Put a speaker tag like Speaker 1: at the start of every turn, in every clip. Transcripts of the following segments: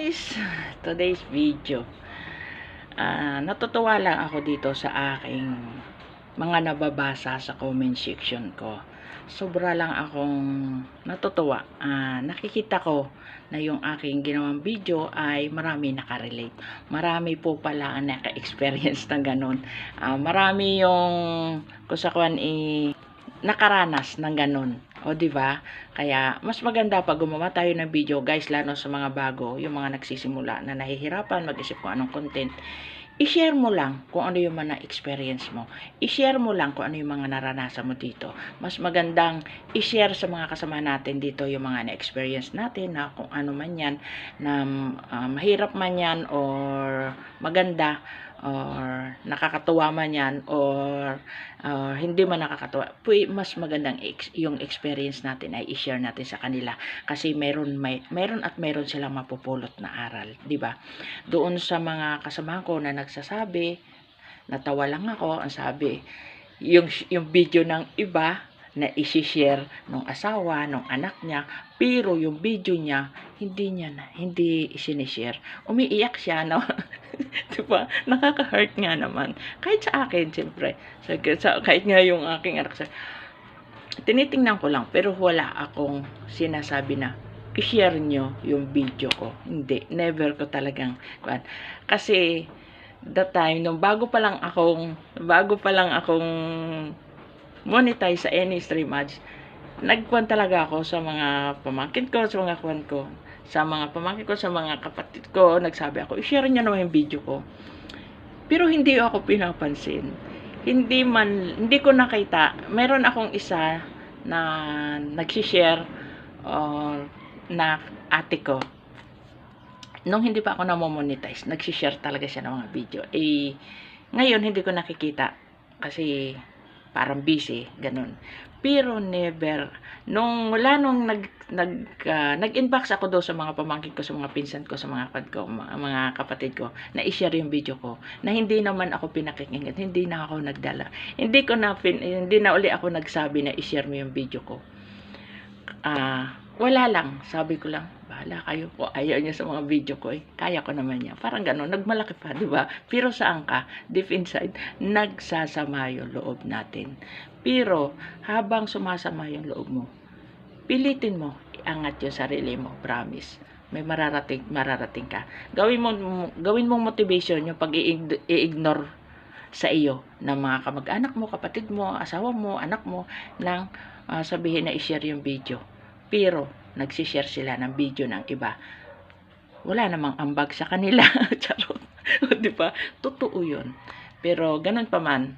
Speaker 1: guys, today's video. Natutuwa lang ako dito sa aking mga nababasa sa comment section ko. Sobra lang akong natutuwa. Nakikita ko na yung aking ginawang video ay marami nakarelate. Marami po pala ang naka-experience ng ganun. Marami yung kusakuan nakaranas ng ganun. O di ba? Kaya mas maganda pag gumawa tayo ng video, guys, lalo sa mga bago, yung mga nagsisimula na nahihirapan mag-isip kung anong content. I-share mo lang kung ano yung mga experience mo. I-share mo lang kung ano yung mga naranasan mo dito. Mas magandang i-share sa mga kasama natin dito yung mga na-experience natin na kung ano man yan, na mahirap man yan or maganda or nakakatuwa man yan or hindi man nakakatuwa, mas magandang yung experience natin ay i-share natin sa kanila kasi meron silang mapupulot na aral, di ba? Doon sa mga kasama ko na nagsasabi, natawa lang ako, ang sabi, yung video ng iba na i-share ng asawa, ng anak niya, pero yung video niya, hindi i-share. Umiiyak siya, no? Diba? Nakaka-hurt nga naman. Kahit sa akin, siyempre. Kahit nga yung aking anak, tinitingnan ko lang, pero wala akong sinasabi na i-share nyo yung video ko. Hindi. Never ko talagang. Kasi, that time, nung bago pa lang akong monetize sa any stream ads, nagkuhan talaga ako sa mga pamangkin ko, sa mga pamangkin ko, sa mga kapatid ko, nagsabi ako, i-share niyo naman yung video ko. Pero hindi ako pinapansin. Hindi ko nakita. Meron akong isa na nag-share na ate ko. Nung hindi pa ako na-monetize, nag-share talaga siya ng mga video. Ngayon hindi ko nakikita kasi parang busy, ganun. Pero never, nung nag-inbox ako doon sa mga pamangkin ko, sa mga pinsan ko, sa mga kapatid ko, na i-share yung video ko, na hindi naman ako pinakinggan, hindi na ako nagdala. Hindi na uli ako nagsabi na i-share mo yung video ko. Wala lang, sabi ko lang, bahala kayo po, ayaw niya sa mga video ko kaya ko naman yan, parang gano'n, nagmalaki pa, di ba? Pero saan ka, deep inside, nagsasama yung loob natin. Pero habang sumasama yung loob mo, pilitin mo, iangat yung sarili mo, promise, may mararating ka. Gawin mong motivation yung pag-i-ignore sa iyo ng mga kamag-anak mo, kapatid mo, asawa mo, anak mo, nang sabihin na i-share yung video. Pero nagsishare sila ng video ng iba. Wala namang ambag sa kanila. Charot. Di ba? Totoo yun. Pero ganun pa man,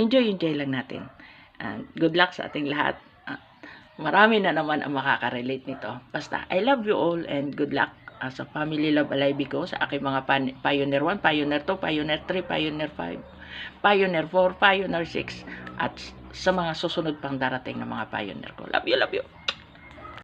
Speaker 1: enjoy lang natin. Good luck sa ating lahat. Marami na naman ang makaka-relate nito. Basta, I love you all and good luck sa Family Love Alive ko, sa aking mga Pioneer 1, Pioneer 2, Pioneer 3, Pioneer 5, Pioneer 4, Pioneer 6, at sa mga susunod pang darating na mga Pioneer ko. Love you, love you.